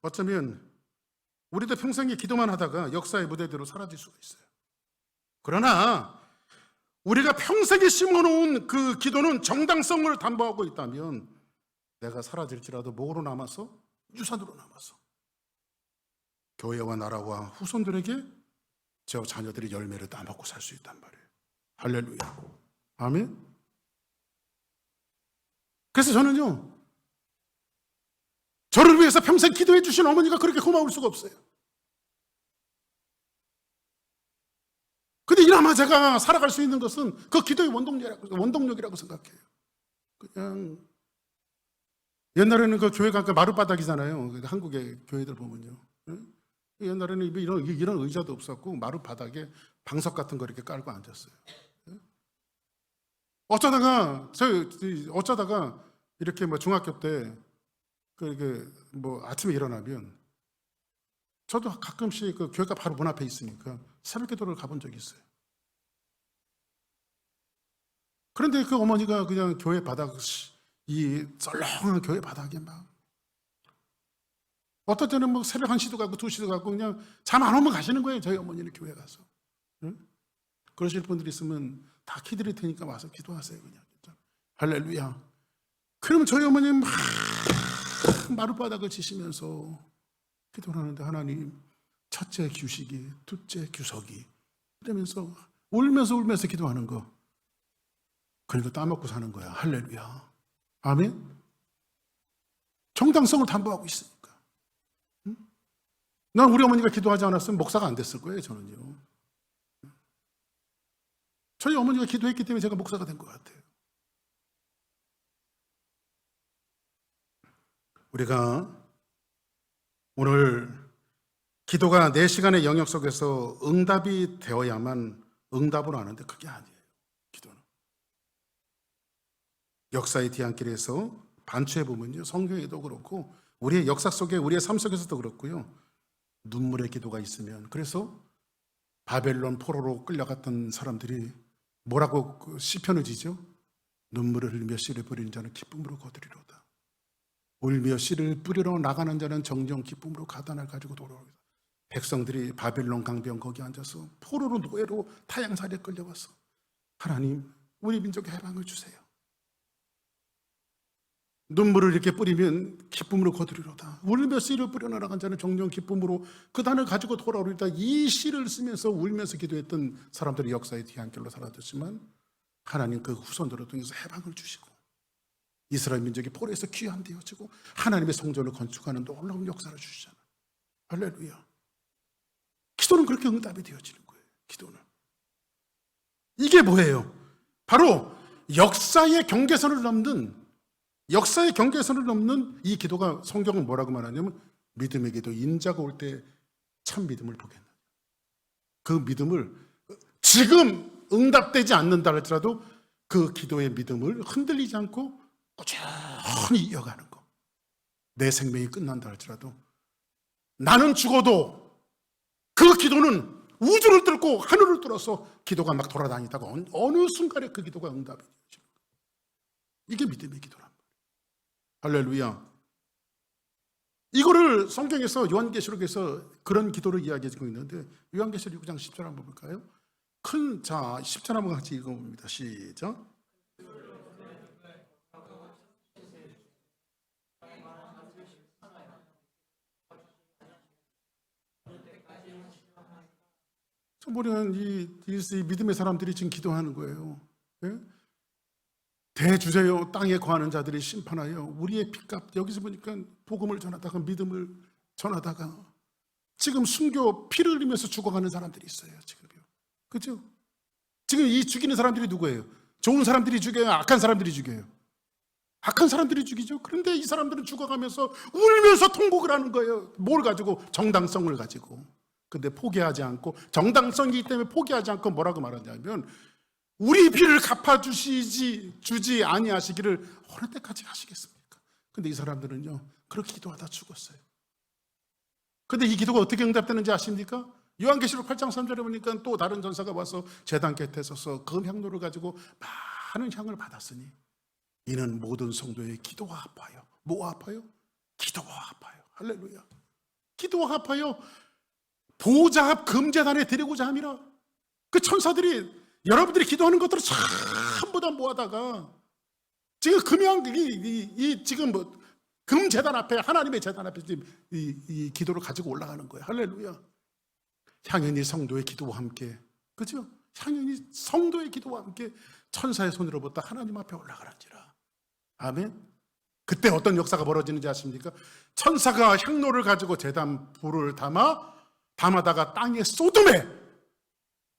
어쩌면 우리도 평생에 기도만 하다가 역사의 무대대로 사라질 수가 있어요. 그러나 우리가 평생에 심어놓은 그 기도는 정당성을 담보하고 있다면 내가 사라질지라도 뭐로 남아서? 유산으로 남아서 교회와 나라와 후손들에게 저 자녀들이 열매를 따먹고 살 수 있단 말이에요. 할렐루야. 아멘. 그래서 저는요 저를 위해서 평생 기도해 주신 어머니가 그렇게 고마울 수가 없어요. 근데 이나마 제가 살아갈 수 있는 것은 그 기도의 원동력이라고 생각해요. 그냥 옛날에는 그 교회가 마룻바닥이잖아요. 한국의 교회들 보면요. 옛날에는 이런 의자도 없었고 마룻바닥에 방석 같은 거 이렇게 깔고 앉았어요. 어쩌다가 이렇게 뭐 중학교 때 뭐 아침에 일어나면 저도 가끔씩 그 교회가 바로 문 앞에 있으니까 새벽 기도를 가본 적이 있어요. 그런데 그 어머니가 그냥 교회 바닥, 이 썰렁한 교회 바닥에 막 어떨 때는 뭐 새벽 1시도 가고 2시도 가고 그냥 잠 안 오면 가시는 거예요. 저희 어머니는 교회 가서. 응? 그러실 분들이 있으면 다 키드릴 테니까 와서 기도하세요. 그냥. 할렐루야. 그러면 저희 어머니는 막 마룻바닥을 치시면서 기도를 하는데 하나님 첫째 규식이 둘째 규석이 이러면서 울면서 기도하는 거. 그러니까 따먹고 사는 거야. 할렐루야. 아멘. 정당성을 담보하고 있으니까. 응? 난 우리 어머니가 기도하지 않았으면 목사가 안 됐을 거예요. 저는요. 저희 어머니가 기도했기 때문에 제가 목사가 된 것 같아요. 우리가 오늘 기도가 내 시간의 영역 속에서 응답이 되어야만 응답으로 하는데 그게 아니에요. 기도는 역사의 뒤안길에서 반추해 보면요, 성경에도 그렇고 우리의 역사 속에 우리의 삶 속에서도 그렇고요, 눈물의 기도가 있으면, 그래서 바벨론 포로로 끌려갔던 사람들이 뭐라고 시편을 지죠? 눈물을 흘리며 씨를 뿌리는 자는 기쁨으로 거두리로다. 울며 씨를 뿌리러 나가는 자는 정령 기쁨으로 가단을 가지고 돌아오리다. 백성들이 바벨론 강병 거기 앉아서 포로로 노예로 타향살이에 끌려와서 하나님 우리 민족에 해방을 주세요. 눈물을 이렇게 뿌리면 기쁨으로 거두리로다. 울며 씨를 뿌려 나간 자는 정령 기쁨으로 그 단을 가지고 돌아오리다. 이 시를 쓰면서 울면서 기도했던 사람들이 역사의 뒤안길로 살아왔지만 하나님 그 후손들을 통해서 해방을 주시고 이스라엘 민족이 포로에서 귀환되어지고 하나님의 성전을 건축하는 놀라운 역사를 주시잖아요. 할렐루야. 기도는 그렇게 응답이 되어지는 거예요. 기도는 이게 뭐예요? 바로 역사의 경계선을 넘는 이 기도가 성경은 뭐라고 말하냐면 믿음의 기도, 인자가 올 때 참 믿음을 보겠다. 그 믿음을 지금 응답되지 않는다 할지라도 그 기도의 믿음을 흔들리지 않고 꾸준히 이어가는 거. 내 생명이 끝난다 할지라도 나는 죽어도 그 기도는 우주를 뚫고 하늘을 뚫어서 기도가 막 돌아다니다가 어느 순간에 그 기도가 응답이 되어지는 거예요. 이게 믿음의 기도란 말이에요. 할렐루야. 이거를 성경에서 요한계시록에서 그런 기도를 이야기해주고 있는데 요한계시록 6장 10절 한번 볼까요? 10절 한번 같이 읽어봅니다. 시작. 우리는 이 믿음의 사람들이 지금 기도하는 거예요. 예? 대주제요 땅에 거하는 자들이 심판하여 우리의 핏값, 여기서 보니까 복음을 전하다가 믿음을 전하다가 지금 순교 피를 흘리면서 죽어가는 사람들이 있어요. 지금요. 그죠? 지금 이 죽이는 사람들이 누구예요? 좋은 사람들이 죽여요? 악한 사람들이 죽여요? 악한 사람들이 죽이죠. 그런데 이 사람들은 죽어가면서 울면서 통곡을 하는 거예요. 뭘 가지고? 정당성을 가지고. 근데 포기하지 않고, 정당성이기 때문에 포기하지 않고 뭐라고 말하냐면 우리 비를 주지 아니하시기를 어느 때까지 하시겠습니까? 근데 이 사람들은요 그렇게 기도하다 죽었어요. 근데 이 기도가 어떻게 응답되는지 아십니까? 요한계시록 8장 3절에 보니까 또 다른 전사가 와서 제단 곁에 서서 그 향로를 가지고 많은 향을 받았으니 이는 모든 성도의 기도가 아파요. 뭐가 아파요? 기도가 아파요. 할렐루야. 기도가 아파요. 보좌 앞 금제단에 드리고자 함이라. 그 천사들이 여러분들이 기도하는 것들을 전부 다 모아다가 지금 지금 뭐 금제단 앞에, 하나님의 제단 앞에 지금 이 기도를 가지고 올라가는 거예요. 할렐루야. 향연이 성도의 기도와 함께, 그죠? 향연이 성도의 기도와 함께 천사의 손으로부터 하나님 앞에 올라가는지라. 아멘. 그때 어떤 역사가 벌어지는지 아십니까? 천사가 향로를 가지고 제단 불을 담아다가 땅에 쏟음에,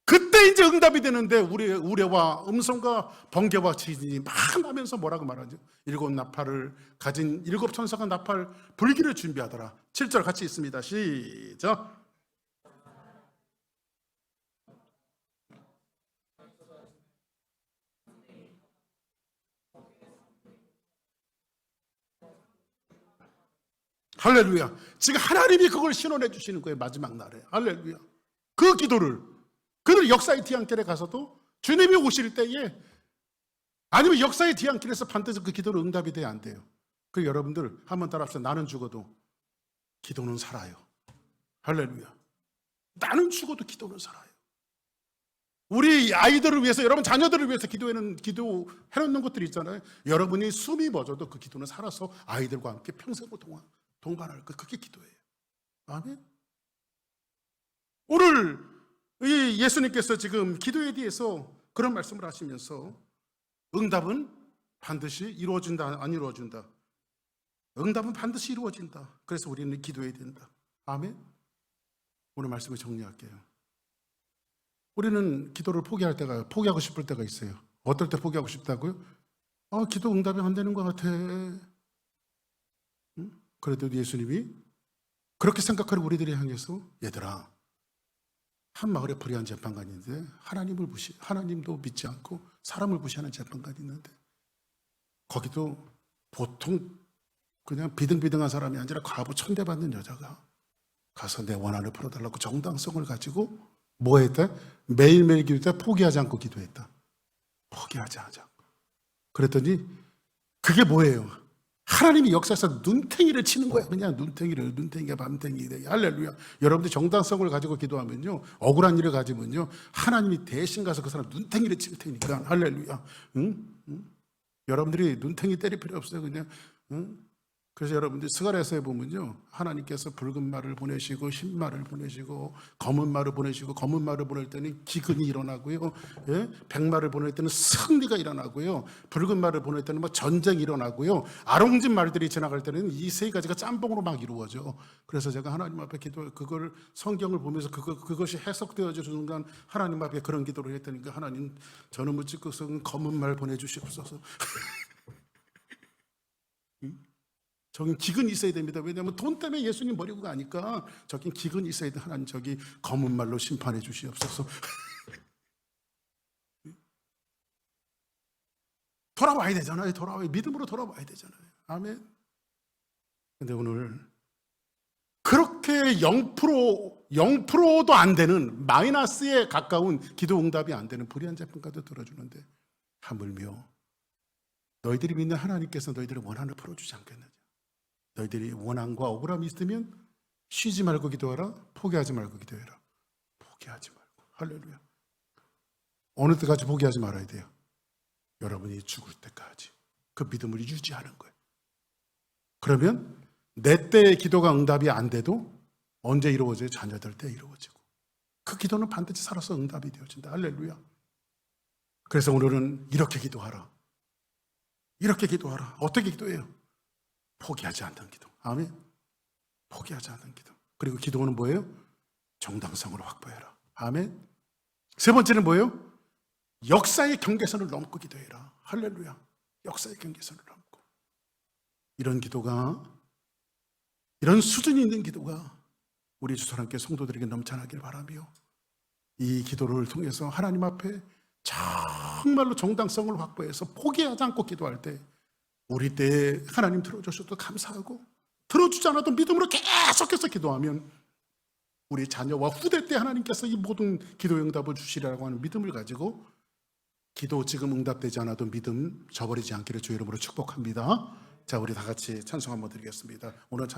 그때 이제 응답이 되는데 우리의 우레와 음성과 번개와 지진이 막 나면서 뭐라고 말하죠? 7 나팔을 가진 7 천사가 나팔 불기를 준비하더라. 7절 같이 있습니다. 시작. 할렐루야. 지금 하나님이 그걸 신원해 주시는 거예요. 마지막 날에. 할렐루야. 그 기도를 그들 역사의 뒤안길에 가서도 주님이 오실 때에, 아니면 역사의 뒤안길에서 반드시 그 기도는 응답이 돼야 안 돼요. 그 여러분들 한번 따라합시다. 나는 죽어도 기도는 살아요. 할렐루야. 나는 죽어도 기도는 살아요. 우리 아이들을 위해서, 여러분 자녀들을 위해서 기도해놓는 것들이 있잖아요. 여러분이 숨이 멎어도 그 기도는 살아서 아이들과 함께 평생을 동반할 것, 그게 기도예요. 아멘. 오늘 이 예수님께서 지금 기도에 대해서 그런 말씀을 하시면서 응답은 반드시 이루어진다, 안 이루어진다. 응답은 반드시 이루어진다. 그래서 우리는 기도해야 된다. 아멘. 오늘 말씀을 정리할게요. 우리는 기도를 포기하고 싶을 때가 있어요. 어떨 때 포기하고 싶다고요? 기도 응답이 안 되는 것 같아. 그래도 예수님이 그렇게 생각하는 우리들이 향해서, 얘들아, 한 마을에 불의한 재판관이 있는데 하나님도 믿지 않고 사람을 무시하는 재판관이 있는데, 거기도 보통 그냥 비등비등한 사람이 아니라 과부 천대받는 여자가 가서 내 원한을 풀어달라고 정당성을 가지고 뭐 했다? 매일매일 기도했다. 포기하지 않고 기도했다. 포기하지 않고. 그랬더니 그게 뭐예요? 하나님이 역사에서 눈탱이를 치는 거야. 그냥 눈탱이가 밤탱이. 할렐루야. 여러분들 정당성을 가지고 기도하면요, 억울한 일을 가지면요, 하나님이 대신 가서 그 사람 눈탱이를 칠 테니까. 할렐루야. 여러분들이 눈탱이 때릴 필요 없어요. 그냥. 그래서 여러분들 스가랴서에 보면요, 하나님께서 붉은 말을 보내시고 흰 말을 보내시고 검은 말을 보내시고, 검은 말을 보낼 때는 기근이 일어나고요, 백말을 보낼 때는 승리가 일어나고요, 붉은 말을 보낼 때는 뭐 전쟁이 일어나고요, 아롱진 말들이 지나갈 때는 이 세 가지가 짬뽕으로 막 이루어져. 그래서 제가 하나님 앞에 그걸 성경을 보면서 그것이 해석되어지는 순간 하나님 앞에 그런 기도를 했다니까, 하나님, 저는 묻지고서 검은 말 보내주시옵소서. 저긴 기근이 있어야 됩니다. 왜냐하면 돈 때문에 예수님 버리고 가니까 저긴 기근이 있어야 돼. 하나님, 저기 검은 말로 심판해 주시옵소서. 돌아와야 되잖아요. 믿음으로 돌아와야 되잖아요. 아멘. 근데 오늘 그렇게 0%도 안 되는, 마이너스에 가까운 기도 응답이 안 되는 불의한 재판까지 들어주는데, 하물며 너희들이 믿는 하나님께서 너희들의 원한을 풀어주지 않겠느냐. 너희들이 원한과 억울함이 있으면 쉬지 말고 기도하라. 포기하지 말고 기도해라. 포기하지 말고. 할렐루야. 어느 때까지 포기하지 말아야 돼요? 여러분이 죽을 때까지 그 믿음을 유지하는 거예요. 그러면 내 때의 기도가 응답이 안 돼도 언제 이루어져요? 자녀들 때 이루어지고, 그 기도는 반드시 살아서 응답이 되어진다. 할렐루야. 그래서 오늘은 이렇게 기도하라. 이렇게 기도하라. 어떻게 기도해요? 포기하지 않는 기도. 아멘. 포기하지 않는 기도. 그리고 기도는 뭐예요? 정당성을 확보해라. 아멘. 세 번째는 뭐예요? 역사의 경계선을 넘고 기도해라. 할렐루야. 역사의 경계선을 넘고. 이런 기도가, 이런 수준이 있는 기도가 우리 주사랑교회 성도들에게 넘쳐나길 바라며, 이 기도를 통해서 하나님 앞에 정말로 정당성을 확보해서 포기하지 않고 기도할 때, 우리 때에 하나님 들어주셔도 감사하고, 들어주지 않아도 믿음으로 계속해서 기도하면 우리 자녀와 후대 때 하나님께서 이 모든 기도 응답을 주시리라고 하는 믿음을 가지고, 기도 지금 응답되지 않아도 믿음 저버리지 않기를 주의 이름으로 축복합니다. 자, 우리 다 같이 찬송 한번 드리겠습니다. 오늘 찬송